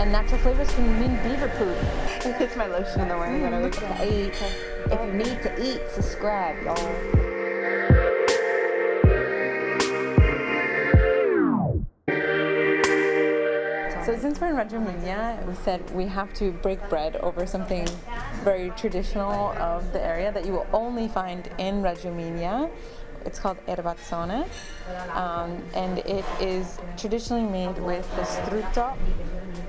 And natural flavors can mean beaver poop. It's my lotion in the morning when I wake up. If you need to eat, subscribe, y'all. So since we're in Reggio Emilia, we said we have to break bread over something very traditional of the area that you will only find in Reggio Emilia. It's called erbazzone, and it is traditionally made with the strutto,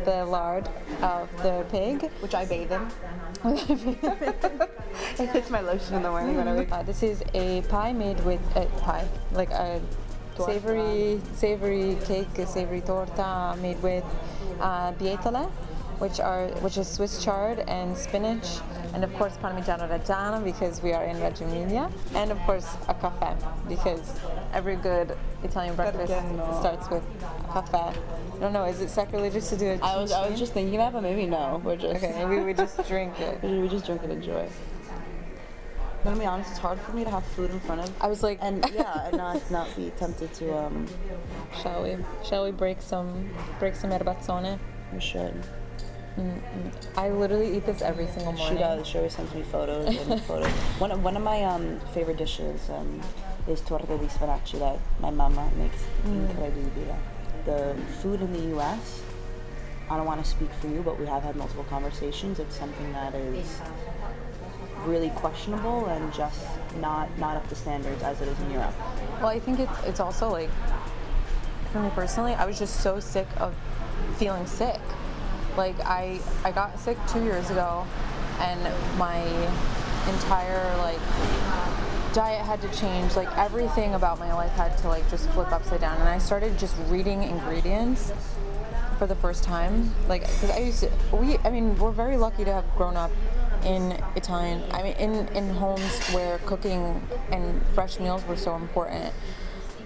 the lard of the pig, Which I bathe in. It's my lotion in the morning when I wake up. This is a pie made with a pie, like a savory cake, a savory torta made with bietole, which is Swiss chard and spinach, and of course parmigiano reggiano because we are in Reggio Emilia, and of course a caffè because every good Italian breakfast starts with caffè. I don't know, is it sacrilegious to do it? I was just thinking that, but maybe no. We're just okay. Maybe we just drink it. We just drink it and enjoy. I'm gonna be honest, it's hard for me to have food in front of. I was like, and not be tempted to. Shall we break some erbazzone? We should. I literally eat this every single morning. She does. She always sends me photos and photos. One of my favorite dishes is torta di spinaci that my mama makes. Incredibile. The food in the U.S. I don't want to speak for you, but we have had multiple conversations. It's something that is really questionable and just not up to standards as it is in Europe. Well, I think it's also like, for me personally, I was just so sick of feeling sick. Like I got sick 2 years ago, and my entire like diet had to change. Like everything about my life had to like just flip upside down, and I started just reading ingredients for the first time. Like because we're very lucky to have grown up in Italian, in homes where cooking and fresh meals were so important.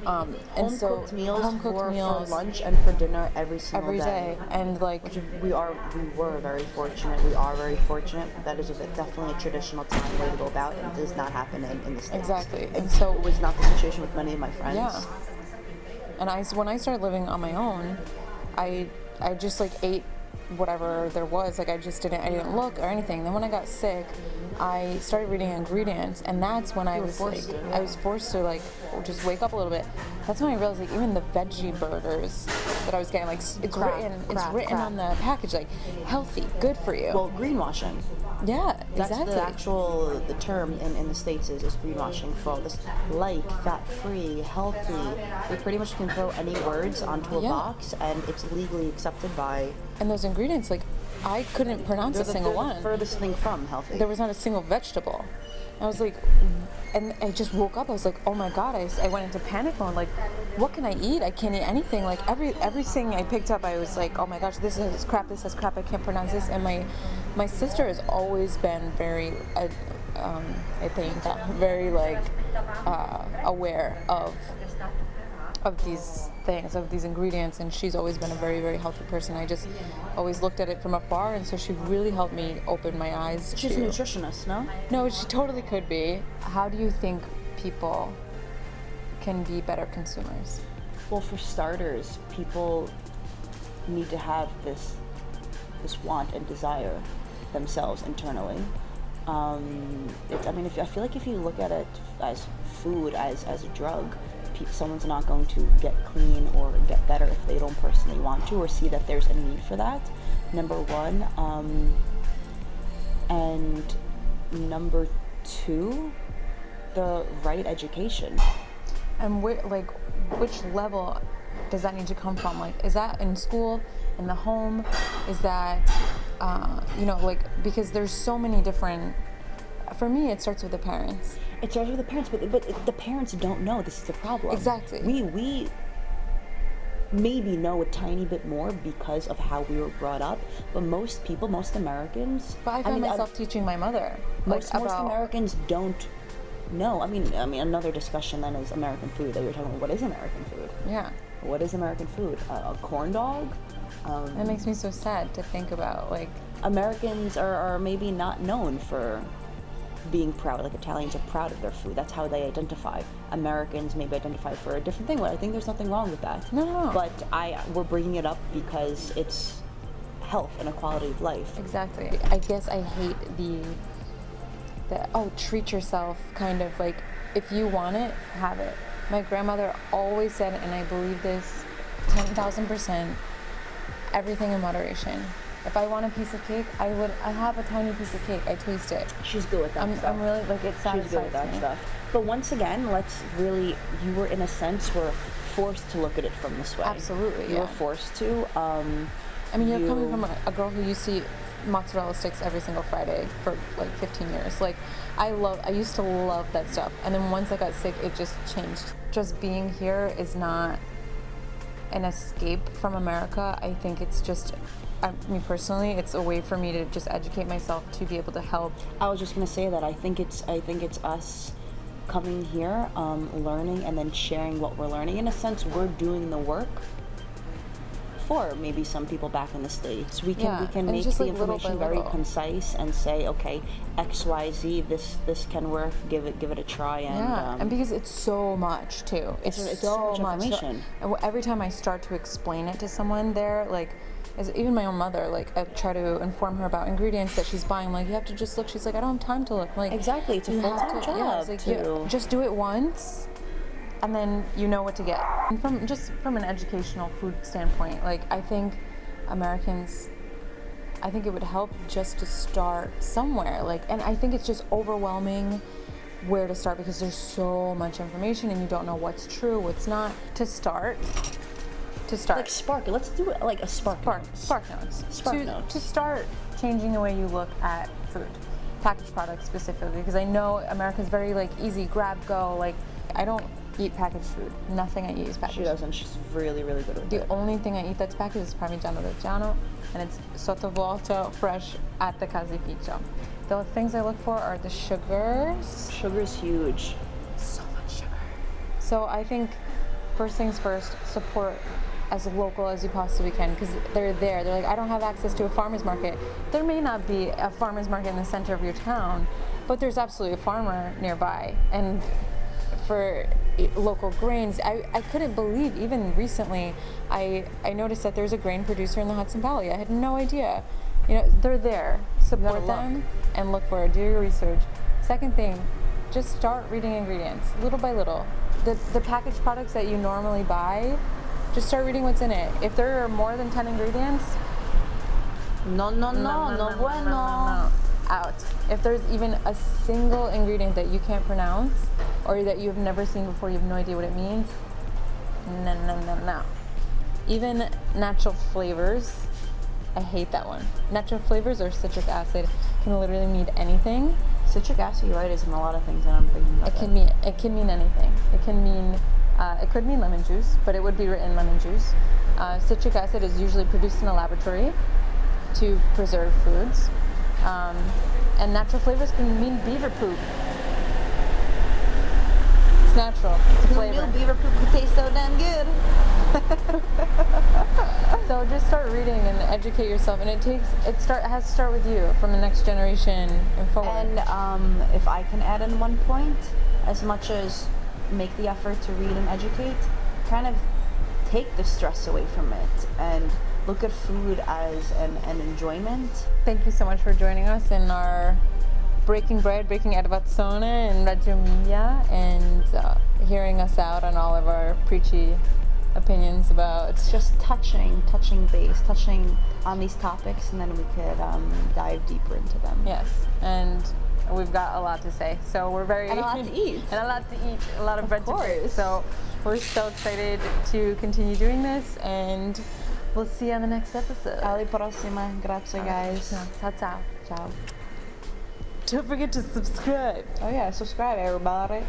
Home-cooked meals for lunch and for dinner every day. And like we were very fortunate. We are very fortunate. That is definitely a traditional Italian way to go about it. It does not happen in the States. Exactly. And so it was not the situation with many of my friends. Yeah. And when I started living on my own, I just like ate whatever there was. Like I didn't look or anything. Then when I got sick, I started reading ingredients, and that's when I was forced to like just wake up a little bit. That's when I realized like even the veggie burgers that I was getting, like it's written on the package like healthy, good for you. Well, greenwashing. Yeah, that's exactly. the term in the States is greenwashing for all this light, fat-free, healthy. They pretty much can throw any words onto a box, and it's legally accepted by. And those ingredients, like I couldn't pronounce a single one. The furthest thing from healthy. There was not a single vegetable. I was like, and I just woke up. I was like, oh my god! I went into panic mode. Like, what can I eat? I can't eat anything. Like everything I picked up, I was like, oh my gosh, this is crap. This is crap. I can't pronounce this. And my sister has always been very, very like aware of these things, of these ingredients, and she's always been a very, very healthy person. I just always looked at it from afar, and so she really helped me open my eyes. She's a nutritionist, no? No, she totally could be. How do you think people can be better consumers? Well, for starters, people need to have this want and desire themselves internally. I feel like if you look at it as food, as a drug, someone's not going to get clean or get better if they don't personally want to or see that there's a need for that, number one. And number two, the right education. And which level does that need to come from? Like, is that in school, in the home? Is that, because there's so many different. For me, it starts with the parents. It starts with the parents, but the parents don't know this is the problem. Exactly. We maybe know a tiny bit more because of how we were brought up, but most Americans. But I find myself teaching my mother. Most Americans don't know. I mean, another discussion then is American food. That we were talking about. What is American food? Yeah. What is American food? A corn dog? That makes me so sad to think about. Like, Americans are maybe not known for being proud. Like Italians are proud of their food. That's how they identify. Americans maybe identify for a different thing. But I think there's nothing wrong with that. No. But we're bringing it up because it's health and a quality of life. Exactly. I guess I hate the treat yourself kind of like, if you want it, have it. My grandmother always said, and I believe this 10,000%, everything in moderation. If I want a piece of cake, I have a tiny piece of cake. I taste it. She's good with that stuff. I'm really, like, it satisfies She's good with that me. stuff. But once again, you were in a sense were forced to look at it from this way. Absolutely, You yeah. were forced to. I mean, you're coming from a girl who used to eat mozzarella sticks every single Friday for like 15 years. Like, I used to love that stuff. And then once I got sick, it just changed. Just being here is not an escape from America. I think it's just, me personally, it's a way for me to just educate myself to be able to help. I was just gonna say that I think it's us coming here, learning, and then sharing what we're learning. In a sense, we're doing the work for maybe some people back in the States. We can and make just, the like, little information by very little. concise and say, okay, X, Y, Z, this can work. Give it a try. And And because it's so much too. It's so much information. And every time I start to explain it to someone there, like, as even my own mother, like, I try to inform her about ingredients that she's buying. Like, you have to just look. She's like, I don't have time to look. Like, Exactly, it's a you have full-time to- job. Yeah, it's like, just do it once, and then you know what to get. And from an educational food standpoint, like, I think Americans, I think it would help just to start somewhere. Like, and I think it's just overwhelming where to start because there's so much information and you don't know what's true, what's not. To start. like spark. Let's do it like a spark notes. To start changing the way you look at food, packaged products specifically, because I know America's very, like, easy, grab, go. Like, I don't eat packaged food. Nothing I eat is packaged. She doesn't. She's really, really good with it. The only thing I eat that's packaged is Parmigiano Reggiano, and it's sottovuoto, fresh at the caseificio. The things I look for are the sugars. Sugar's huge. So much sugar. So I think first things first, support as local as you possibly can, because they're there. They're like, I don't have access to a farmer's market. There may not be a farmer's market in the center of your town, but there's absolutely a farmer nearby. And for local grains, I couldn't believe, even recently, I noticed that there's a grain producer in the Hudson Valley. I had no idea. You know, they're there. Support them and look for it. Do your research. Second thing, just start reading ingredients little by little. The packaged products that you normally buy, just start reading what's in it. If there are more than 10 ingredients, No bueno. out. If there's even a single ingredient that you can't pronounce or that you've never seen before, you have no idea what it means, no. Even natural flavors, I hate that one. Natural flavors or citric acid can literally mean anything. Citric acid, you're right, is in a lot of things, and I'm thinking about It can mean anything. It could mean lemon juice, but it would be written lemon juice. Citric acid is usually produced in a laboratory to preserve foods. And natural flavors can mean beaver poop. It's natural. It's a flavor. beaver poop could taste so damn good. So just start reading and educate yourself, and it has to start with you, from the next generation and forward. And if I can add in one point, as much as make the effort to read and educate, kind of take the stress away from it and look at food as an enjoyment. Thank you so much for joining us in our breaking Ervazzone in Reggio Emilia, and hearing us out on all of our preachy opinions about Just touching base, touching on these topics, and then we could dive deeper into them. yes, and we've got a lot to say, so we're very And a lot to eat. and a lot to eat, a lot of bread to bake. course. So we're so excited to continue doing this, and we'll see you on the next episode. Alla prossima. Grazie, guys. Ciao. Don't forget to subscribe. Oh yeah, subscribe, everybody.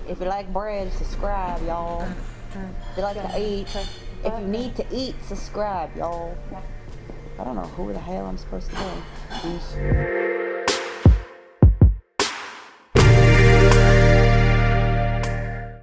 If you like bread, subscribe, y'all. If you like to eat, if you need to eat, subscribe, y'all. I don't know who the hell I'm supposed to be. Peace.